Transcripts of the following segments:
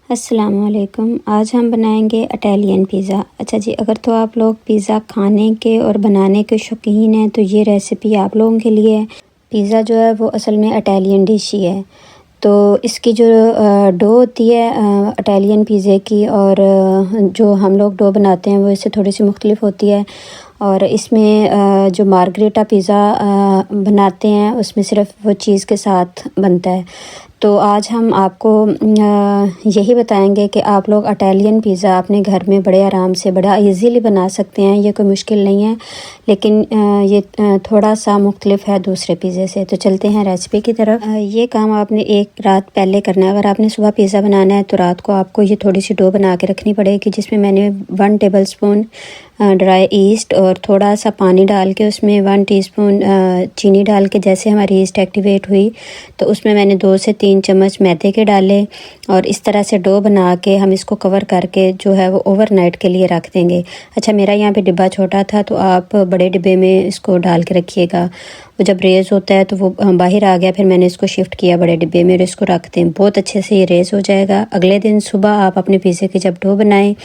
अस्सलामुअलैकुम। आज हम बनाएंगे इटालियन पिज़्ज़ा। अच्छा जी, अगर तो आप लोग पिज़्ज़ा खाने के और बनाने के शौकीन हैं तो ये रेसिपी आप लोगों के लिए है। पिज़्ज़ा जो है वो असल में इटालियन डिश ही है। तो इसकी जो डो होती है इटालियन पिज़्ज़े की, और जो हम लोग डो बनाते हैं वो इससे थोड़ी सी मुख्तलिफ होती है। और इसमें जो मार्गरेटा पिज़्ज़ा बनाते हैं उसमें सिर्फ वो चीज़ के साथ बनता है। तो आज हम आपको यही बताएंगे कि आप लोग इटालियन पिज़्ज़ा अपने घर में बड़े आराम से बड़ा इजीली बना सकते हैं। ये कोई मुश्किल नहीं है, लेकिन ये थोड़ा सा मुख्तलिफ है दूसरे पिज़्ज़े से। तो चलते हैं रेसिपी की तरफ। ये काम आपने एक रात पहले करना है। अगर आपने सुबह पिज़्ज़ा बनाना है तो रात को आपको ये थोड़ी सी डो बना के रखनी पड़ेगी, जिसमें मैंने 1 टेबलस्पून ड्राई ईस्ट और थोड़ा सा पानी डाल के उसमें 1 टीस्पून चीनी डाल के, जैसे हमारी ईस्ट एक्टिवेट हुई तो उसमें मैंने 2 से 3 चम्मच मैदे के डाले और इस तरह से डो बना के हम इसको कवर करके जो है वो ओवरनाइट के लिए रख देंगे। अच्छा, मेरा यहाँ पे डिब्बा छोटा था तो आप बड़े डिब्बे में इसको डाल के रखिएगा। वो जब रेज़ होता है तो वो बाहर आ गया, फिर मैंने इसको शिफ्ट किया बड़े डिब्बे में और इसको रख दें। बहुत अच्छे से ये रेज़ हो जाएगा। अगले दिन सुबह आप अपने पिज़्ज़े की जब डो बनाएं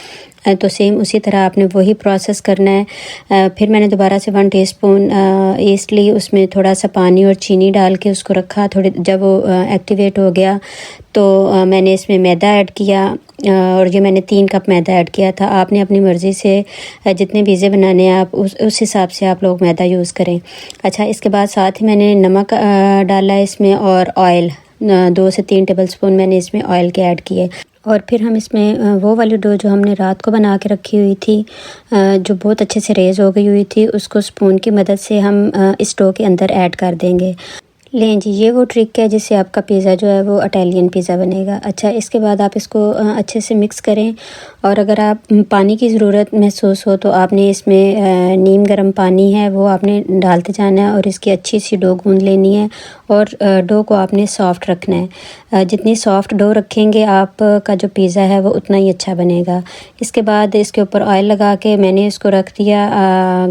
तो सेम उसी तरह आपने वही प्रोसेस करना है। फिर मैंने दोबारा से 1 टीस्पून ईस्ट ली, उसमें थोड़ा सा पानी और चीनी डाल के उसको रखा। थोड़ी जब वो एक्टिवेट हो गया तो मैंने इसमें मैदा ऐड किया और ये मैंने 3 कप मैदा ऐड किया था। आपने अपनी मर्ज़ी से जितने पिज़्ज़े बनाने हैं आप उस हिसाब से आप लोग मैदा यूज़ करें। अच्छा, इसके बाद साथ ही मैंने नमक डाला इसमें और ऑयल 2 से 3 टेबलस्पून मैंने इसमें ऑयल के ऐड किए। और फिर हम इसमें वो वाली डो जो हमने रात को बना के रखी हुई थी, जो बहुत अच्छे से रेज़ हो गई हुई थी, उसको स्पून की मदद से हम इस डो के अंदर ऐड कर देंगे। लें जी, ये वो ट्रिक है जिससे आपका पिज़्ज़ा जो है वो इटालियन पिज़्ज़ा बनेगा। अच्छा, इसके बाद आप इसको अच्छे से मिक्स करें और अगर आप पानी की ज़रूरत महसूस हो तो आपने इसमें नीम गर्म पानी है वो आपने डालते जाना है और इसकी अच्छी सी डो गूंद लेनी है और डो को आपने सॉफ्ट रखना है। जितनी सॉफ्ट डो रखेंगे आपका जो पिज़्ज़ा है वो उतना ही अच्छा बनेगा। इसके बाद इसके ऊपर ऑयल लगा के मैंने इसको रख दिया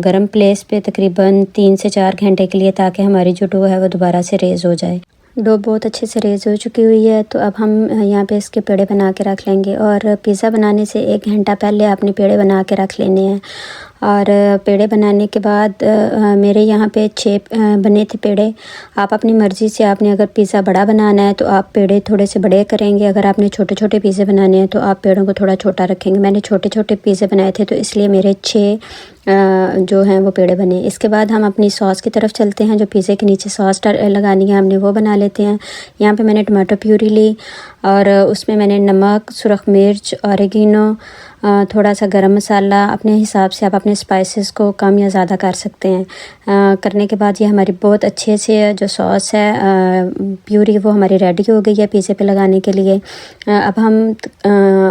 गरम प्लेस पे तकरीबन 3 से 4 घंटे के लिए, ताकि हमारी जो डो है वो दोबारा से रेज़ हो जाए। डो बहुत अच्छे से रेज़ हो चुकी हुई है, तो अब हम यहाँ पे इसके पेड़े बना के रख लेंगे। और पिज़्ज़ा बनाने से 1 घंटा पहले आपने पेड़े बना के रख लेने हैं। और पेड़े बनाने के बाद मेरे यहाँ पे 6 बने थे पेड़े। आप अपनी मर्ज़ी से, आपने अगर पिज़्ज़ा बड़ा बनाना है तो आप पेड़े थोड़े से बड़े करेंगे, अगर आपने छोटे छोटे पिज़्ज़े बनाने हैं तो आप पेड़ों को थोड़ा छोटा रखेंगे। मैंने छोटे छोटे पिज़्ज़े बनाए थे तो इसलिए मेरे 6 जो हैं वो पेड़े बने। इसके बाद हम अपनी सॉस की तरफ चलते हैं। जो पिज़्ज़े के नीचे सॉस लगानी है हमने वो बना लेते हैं। यहाँ पे मैंने टमाटो प्यूरी ली और उसमें मैंने नमक, सुरख मिर्च, ऑरिगेनो, थोड़ा सा गरम मसाला, अपने हिसाब से आप अपने स्पाइसेस को कम या ज़्यादा कर सकते हैं। करने के बाद ये हमारी बहुत अच्छे से जो सॉस है प्यूरी वो हमारी रेडी हो गई है पिज़्ज़े पे लगाने के लिए। अब हम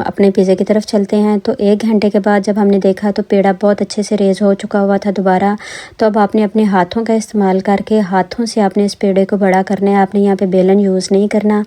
अपने पिज़्ज़े की तरफ चलते हैं। तो 1 घंटे के बाद जब हमने देखा तो पेड़ा बहुत अच्छे से रेज़ हो चुका हुआ था दोबारा। तो अब आपने अपने हाथों का इस्तेमाल करके हाथों से आपने इस पेड़े को बड़ा करना है। आपने यहाँ पे बेलन यूज़ नहीं करना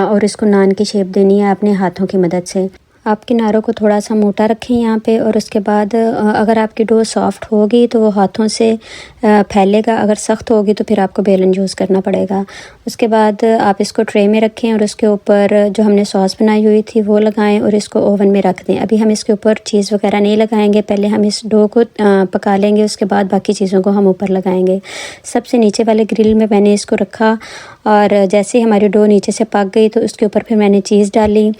और इसको नान की शेप देनी है अपने हाथों की मदद से। आप किनारों को थोड़ा सा मोटा रखें यहाँ पे, और उसके बाद अगर आपकी डो सॉफ्ट होगी तो वो हाथों से फैलेगा, अगर सख्त होगी तो फिर आपको बेलन यूज़ करना पड़ेगा। उसके बाद आप इसको ट्रे में रखें और उसके ऊपर जो हमने सॉस बनाई हुई थी वो लगाएं और इसको ओवन में रख दें। अभी हम इसके ऊपर चीज़ वगैरह नहीं लगाएंगे, पहले हम इस डो को पका लेंगे, उसके बाद बाकी चीज़ों को हम ऊपर लगाएंगे। सबसे नीचे वाले ग्रिल में मैंने इसको रखा और जैसे ही हमारी डो नीचे से पक गई तो उसके ऊपर फिर मैंने चीज़ डाली।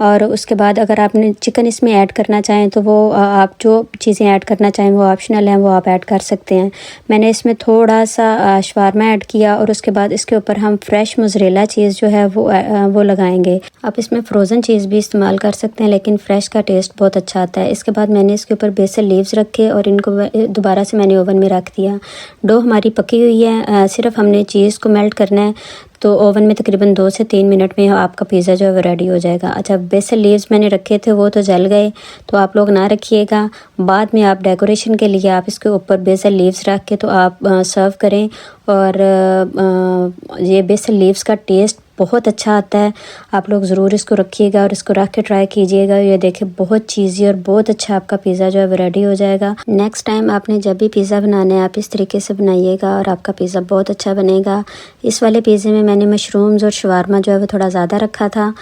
और उसके बाद अगर आपने चिकन इसमें ऐड करना चाहें तो वो आप जो चीज़ें ऐड करना चाहें वो ऑप्शनल हैं, वो आप ऐड कर सकते हैं। मैंने इसमें थोड़ा सा शवारमा ऐड किया और उसके बाद इसके ऊपर हम फ्रेश मोज़रेला चीज़ जो है वो लगाएंगे। आप इसमें फ्रोज़न चीज़ भी इस्तेमाल कर सकते हैं, लेकिन फ़्रेश का टेस्ट बहुत अच्छा आता है। इसके बाद मैंने इसके ऊपर बेसल लीव्स रखे और इनको दोबारा से मैंने ओवन में रख दिया। डो हमारी पकी हुई है, सिर्फ हमने चीज़ को मेल्ट करना है। तो ओवन में तकरीबन 2 से 3 मिनट में आपका पिज़्ज़ा जो है वो रेडी हो जाएगा। अच्छा, बेसल लीव्स मैंने रखे थे वो तो जल गए, तो आप लोग ना रखिएगा। बाद में आप डेकोरेशन के लिए आप इसके ऊपर बेसल लीव्स रख के तो आप सर्व करें। और ये बेसल लीव्स का टेस्ट बहुत अच्छा आता है। आप लोग ज़रूर इसको रखिएगा और इसको रख के ट्राई कीजिएगा। ये देखें बहुत चीज़ी और बहुत अच्छा आपका पिज़्ज़ा जो है वो रेडी हो जाएगा। नेक्स्ट टाइम आपने जब भी पिज़्ज़ा बनाना है आप इस तरीके से बनाइएगा और आपका पिज़्ज़ा बहुत अच्छा बनेगा। इस वाले पिज़्ज़े में मैंने मशरूम्स और शवारमा जो है वो थोड़ा ज़्यादा रखा था,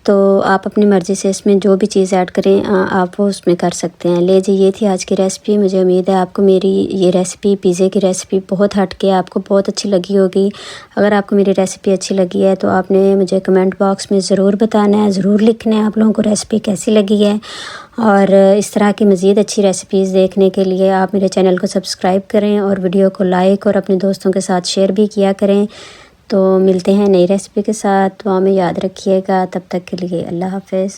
तो आप अपनी मर्ज़ी से इसमें जो भी चीज़ ऐड करें आप वो उसमें कर सकते हैं। ले जी, ये थी आज की रेसिपी। मुझे उम्मीद है आपको मेरी ये रेसिपी, पिज़्ज़े की रेसिपी बहुत हट के आपको बहुत अच्छी लगी होगी। अगर आपको मेरी रेसिपी अच्छी लगी है तो आपने मुझे कमेंट बॉक्स में ज़रूर बताना है, ज़रूर लिखना है आप लोगों को रेसिपी कैसी लगी है। और इस तरह की मज़ीद अच्छी रेसिपीज़ देखने के लिए आप मेरे चैनल को सब्सक्राइब करें और वीडियो को लाइक और अपने दोस्तों के साथ शेयर भी किया करें। तो मिलते हैं नई रेसिपी के साथ, दुआ में याद रखिएगा। तब तक के लिए अल्लाह हाफ़िज़।